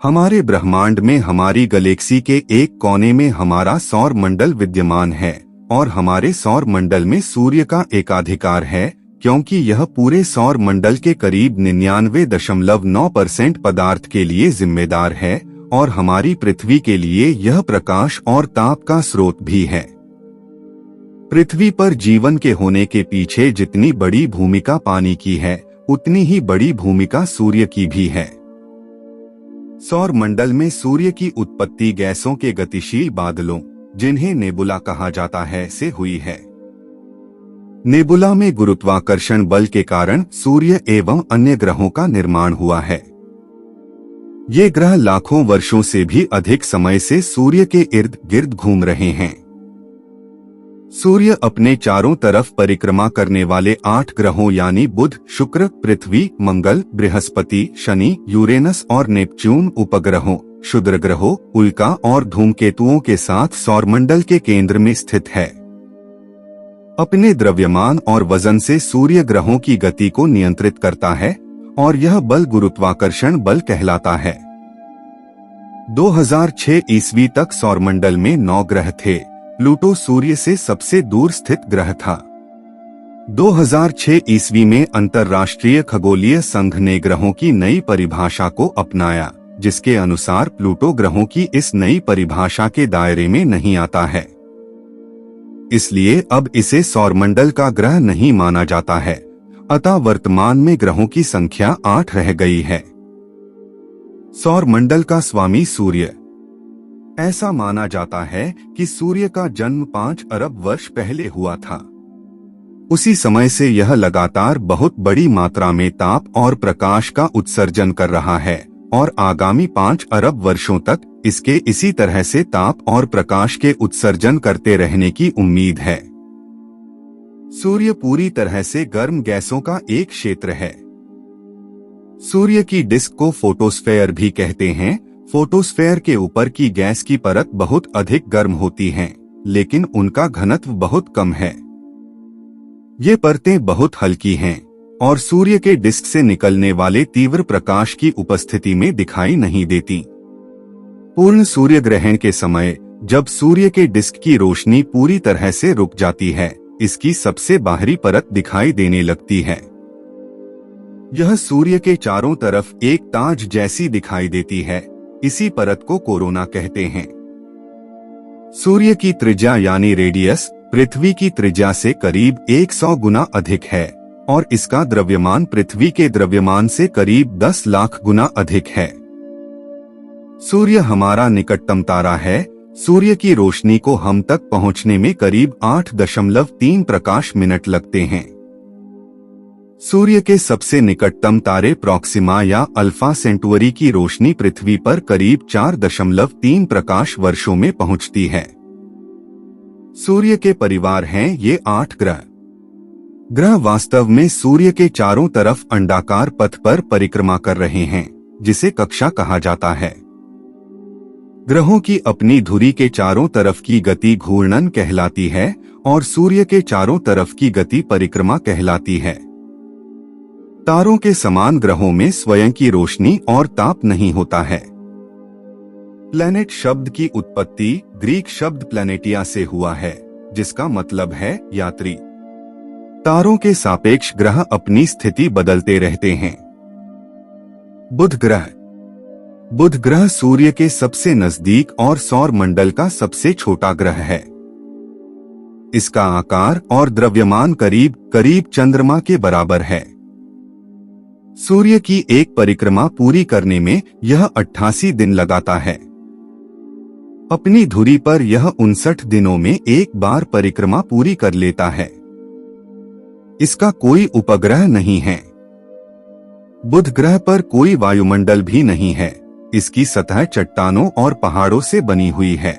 हमारे ब्रह्मांड में हमारी गैलेक्सी के एक कोने में हमारा सौर मंडल विद्यमान है और हमारे सौर मंडल में सूर्य का एकाधिकार है, क्योंकि यह पूरे सौर मंडल के करीब 99.9% पदार्थ के लिए जिम्मेदार है और हमारी पृथ्वी के लिए यह प्रकाश और ताप का स्रोत भी है। पृथ्वी पर जीवन के होने के पीछे जितनी बड़ी भूमिका पानी की है, उतनी ही बड़ी भूमिका सूर्य की भी है। सौर मंडल में सूर्य की उत्पत्ति गैसों के गतिशील बादलों, जिन्हें नेबुला कहा जाता है, से हुई है। नेबुला में गुरुत्वाकर्षण बल के कारण सूर्य एवं अन्य ग्रहों का निर्माण हुआ है। ये ग्रह लाखों वर्षों से भी अधिक समय से सूर्य के इर्द गिर्द घूम रहे हैं। सूर्य अपने चारों तरफ परिक्रमा करने वाले 8 ग्रहों यानी बुध, शुक्र, पृथ्वी, मंगल, बृहस्पति, शनि, यूरेनस और नेपच्यून उपग्रहों, क्षुद्र ग्रहों, उल्का और धूमकेतुओं के साथ सौरमंडल के केंद्र में स्थित है। अपने द्रव्यमान और वजन से सूर्य ग्रहों की गति को नियंत्रित करता है और यह बल गुरुत्वाकर्षण बल कहलाता है। 2006 ईस्वी तक सौरमंडल में 9 ग्रह थे। प्लूटो सूर्य से सबसे दूर स्थित ग्रह था। 2006 ईस्वी में अंतर्राष्ट्रीय खगोलीय संघ ने ग्रहों की नई परिभाषा को अपनाया, जिसके अनुसार प्लूटो ग्रहों की इस नई परिभाषा के दायरे में नहीं आता है। इसलिए अब इसे सौरमंडल का ग्रह नहीं माना जाता है। अतः वर्तमान में ग्रहों की संख्या 8 रह गई है। सौरमंडल का स्वामी सूर्य। ऐसा माना जाता है कि सूर्य का जन्म 5 अरब वर्ष पहले हुआ था। उसी समय से यह लगातार बहुत बड़ी मात्रा में ताप और प्रकाश का उत्सर्जन कर रहा है और आगामी 5 अरब वर्षों तक इसके इसी तरह से ताप और प्रकाश के उत्सर्जन करते रहने की उम्मीद है। सूर्य पूरी तरह से गर्म गैसों का एक क्षेत्र है। सूर्य की डिस्क को फोटोस्फेयर भी कहते हैं। फोटोस्फेयर के ऊपर की गैस की परत बहुत अधिक गर्म होती हैं, लेकिन उनका घनत्व बहुत कम है। ये परतें बहुत हल्की हैं और सूर्य के डिस्क से निकलने वाले तीव्र प्रकाश की उपस्थिति में दिखाई नहीं देती। पूर्ण सूर्य ग्रहण के समय जब सूर्य के डिस्क की रोशनी पूरी तरह से रुक जाती है, इसकी सबसे बाहरी परत दिखाई देने लगती है। यह सूर्य के चारों तरफ एक ताज जैसी दिखाई देती है। इसी परत को कोरोना कहते हैं। सूर्य की त्रिज्या यानी रेडियस पृथ्वी की त्रिज्या से करीब 100 गुना अधिक है और इसका द्रव्यमान पृथ्वी के द्रव्यमान से करीब 10 लाख गुना अधिक है। सूर्य हमारा निकटतम तारा है। सूर्य की रोशनी को हम तक पहुंचने में करीब 8.3 प्रकाश मिनट लगते हैं। सूर्य के सबसे निकटतम तारे प्रॉक्सिमा या अल्फा सेंटुअरी की रोशनी पृथ्वी पर करीब 4.3 प्रकाश वर्षों में पहुंचती है। सूर्य के परिवार हैं ये 8 ग्रह। ग्रह वास्तव में सूर्य के चारों तरफ अंडाकार पथ पर परिक्रमा कर रहे हैं, जिसे कक्षा कहा जाता है। ग्रहों की अपनी धुरी के चारों तरफ की गति घूर्णन कहलाती है और सूर्य के चारों तरफ की गति परिक्रमा कहलाती है। तारों के समान ग्रहों में स्वयं की रोशनी और ताप नहीं होता है। प्लैनेट शब्द की उत्पत्ति ग्रीक शब्द प्लैनेटिया से हुआ है, जिसका मतलब है यात्री। तारों के सापेक्ष ग्रह अपनी स्थिति बदलते रहते हैं। बुध ग्रह। बुध ग्रह सूर्य के सबसे नजदीक और सौर मंडल का सबसे छोटा ग्रह है। इसका आकार और द्रव्यमान करीब करीब चंद्रमा के बराबर है। सूर्य की एक परिक्रमा पूरी करने में यह 88 दिन लगाता है। अपनी धुरी पर यह 59 दिनों में एक बार परिक्रमा पूरी कर लेता है। इसका कोई उपग्रह नहीं है। बुध ग्रह पर कोई वायुमंडल भी नहीं है। इसकी सतह चट्टानों और पहाड़ों से बनी हुई है।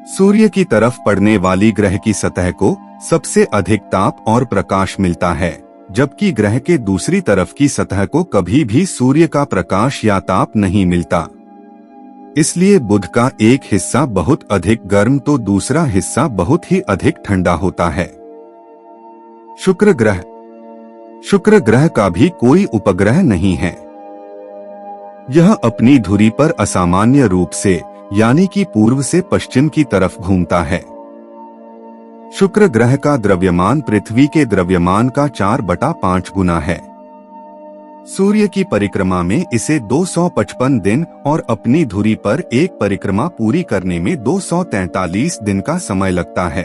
सूर्य की तरफ पड़ने वाली ग्रह की सतह को सबसे अधिक ताप और प्रकाश मिलता है, जबकि ग्रह के दूसरी तरफ की सतह को कभी भी सूर्य का प्रकाश या ताप नहीं मिलता। इसलिए बुध का एक हिस्सा बहुत अधिक गर्म तो दूसरा हिस्सा बहुत ही अधिक ठंडा होता है। शुक्र ग्रह। शुक्र ग्रह का भी कोई उपग्रह नहीं है। यह अपनी धुरी पर असामान्य रूप से यानी कि पूर्व से पश्चिम की तरफ घूमता है। शुक्र ग्रह का द्रव्यमान पृथ्वी के द्रव्यमान का 4/5 गुना है। सूर्य की परिक्रमा में इसे 255 दिन और अपनी धुरी पर एक परिक्रमा पूरी करने में 243 दिन का समय लगता है।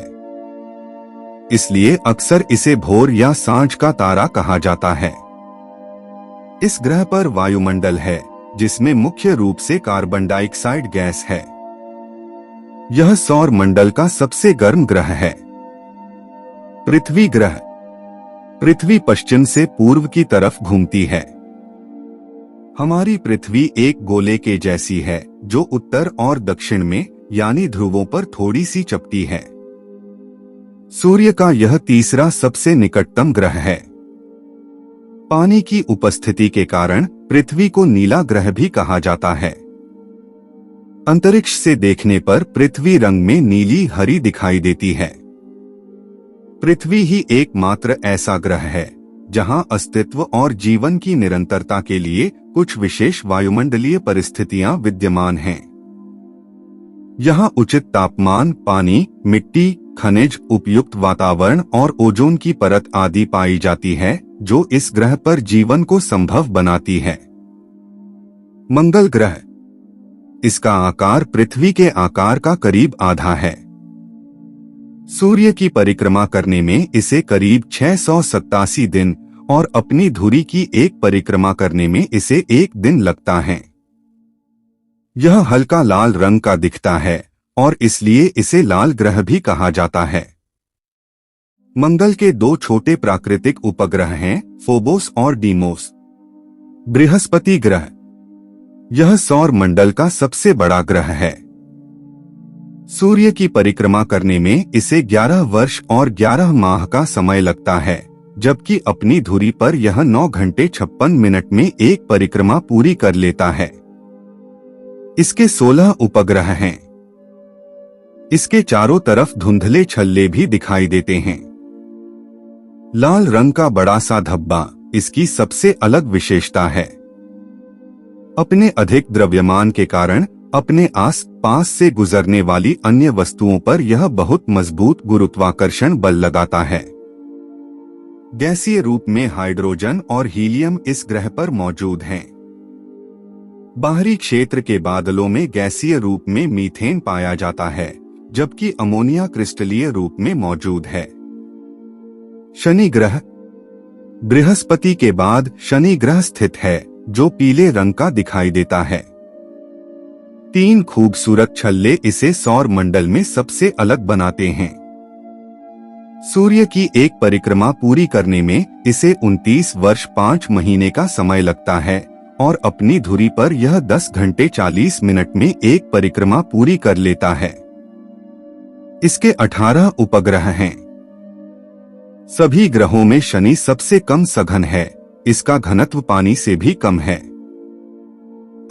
इसलिए अक्सर इसे भोर या सांझ का तारा कहा जाता है। इस ग्रह पर वायुमंडल है, जिसमें मुख्य रूप से कार्बन डाइऑक्साइड गैस है। यह सौर मंडल का सबसे गर्म ग्रह है। पृथ्वी ग्रह। पृथ्वी पश्चिम से पूर्व की तरफ घूमती है। हमारी पृथ्वी एक गोले के जैसी है, जो उत्तर और दक्षिण में यानी ध्रुवों पर थोड़ी सी चपटी है। सूर्य का यह तीसरा सबसे निकटतम ग्रह है। पानी की उपस्थिति के कारण पृथ्वी को नीला ग्रह भी कहा जाता है। अंतरिक्ष से देखने पर पृथ्वी रंग में नीली हरी दिखाई देती है। पृथ्वी ही एकमात्र ऐसा ग्रह है जहां अस्तित्व और जीवन की निरंतरता के लिए कुछ विशेष वायुमंडलीय परिस्थितियां विद्यमान हैं। यहाँ उचित तापमान, पानी, मिट्टी, खनिज, उपयुक्त वातावरण और ओजोन की परत आदि पाई जाती है, जो इस ग्रह पर जीवन को संभव बनाती है। मंगल ग्रह। इसका आकार पृथ्वी के आकार का करीब आधा है। सूर्य की परिक्रमा करने में इसे करीब 687 दिन और अपनी धुरी की एक परिक्रमा करने में इसे 1 दिन लगता है। यह हल्का लाल रंग का दिखता है और इसलिए इसे लाल ग्रह भी कहा जाता है। मंगल के 2 छोटे प्राकृतिक उपग्रह हैं, फोबोस और डीमोस। बृहस्पति ग्रह। यह सौर मंडल का सबसे बड़ा ग्रह है। सूर्य की परिक्रमा करने में इसे 11 वर्ष और 11 माह का समय लगता है, जबकि अपनी धुरी पर यह 9 घंटे 56 मिनट में एक परिक्रमा पूरी कर लेता है। इसके 16 उपग्रह हैं। इसके चारों तरफ धुंधले छल्ले भी दिखाई देते हैं। लाल रंग का बड़ा सा धब्बा इसकी सबसे अलग विशेषता है। अपने अधिक द्रव्यमान के कारण अपने आस पास से गुजरने वाली अन्य वस्तुओं पर यह बहुत मजबूत गुरुत्वाकर्षण बल लगाता है। गैसीय रूप में हाइड्रोजन और हीलियम इस ग्रह पर मौजूद हैं। बाहरी क्षेत्र के बादलों में गैसीय रूप में मीथेन पाया जाता है, जबकि अमोनिया क्रिस्टलीय रूप में मौजूद है। शनि ग्रह। बृहस्पति के बाद शनि ग्रह स्थित है, जो पीले रंग का दिखाई देता है। 3 खूबसूरत छल्ले इसे सौर मंडल में सबसे अलग बनाते हैं। सूर्य की एक परिक्रमा पूरी करने में इसे 29 वर्ष 5 महीने का समय लगता है और अपनी धुरी पर यह 10 घंटे 40 मिनट में एक परिक्रमा पूरी कर लेता है। इसके 18 उपग्रह हैं। सभी ग्रहों में शनि सबसे कम सघन है। इसका घनत्व पानी से भी कम है।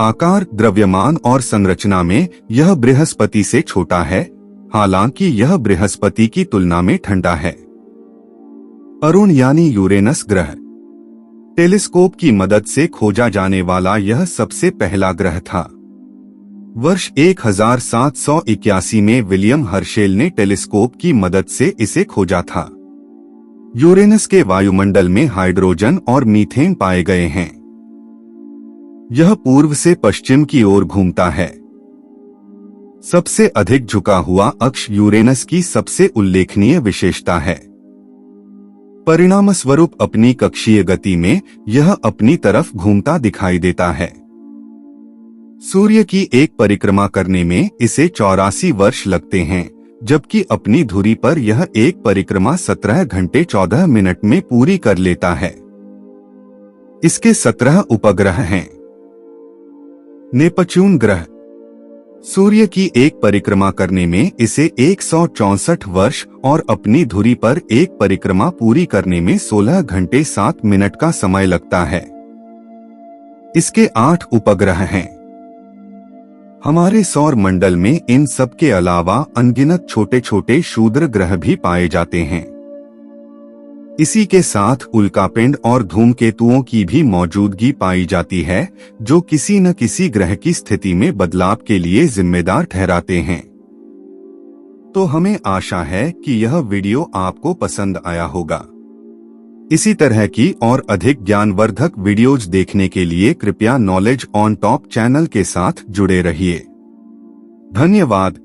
आकार, द्रव्यमान और संरचना में यह बृहस्पति से छोटा है, हालांकि यह बृहस्पति की तुलना में ठंडा है। अरुण यानी यूरेनस ग्रह। टेलीस्कोप की मदद से खोजा जाने वाला यह सबसे पहला ग्रह था। वर्ष 1781 में विलियम हर्शेल ने टेलीस्कोप की मदद से इसे खोजा था। यूरेनस के वायुमंडल में हाइड्रोजन और मीथेन पाए गए हैं। यह पूर्व से पश्चिम की ओर घूमता है। सबसे अधिक झुका हुआ अक्ष यूरेनस की सबसे उल्लेखनीय विशेषता है। परिणामस्वरूप अपनी कक्षीय गति में यह अपनी तरफ घूमता दिखाई देता है। सूर्य की एक परिक्रमा करने में इसे 84 वर्ष लगते हैं, जबकि अपनी धुरी पर यह एक परिक्रमा 17 घंटे 14 मिनट में पूरी कर लेता है। इसके 17 उपग्रह हैं। नेपच्यून ग्रह। सूर्य की एक परिक्रमा करने में इसे 164 वर्ष और अपनी धुरी पर एक परिक्रमा पूरी करने में 16 घंटे 7 मिनट का समय लगता है। इसके 8 उपग्रह हैं। हमारे सौर मंडल में इन सब के अलावा अनगिनत छोटे छोटे क्षुद्र ग्रह भी पाए जाते हैं। इसी के साथ उल्कापिंड और धूमकेतुओं की भी मौजूदगी पाई जाती है, जो किसी न किसी ग्रह की स्थिति में बदलाव के लिए जिम्मेदार ठहराते हैं। तो हमें आशा है कि यह वीडियो आपको पसंद आया होगा। इसी तरह की और अधिक ज्ञानवर्धक वीडियोज देखने के लिए कृपया नॉलेज ऑन टॉप चैनल के साथ जुड़े रहिए। धन्यवाद।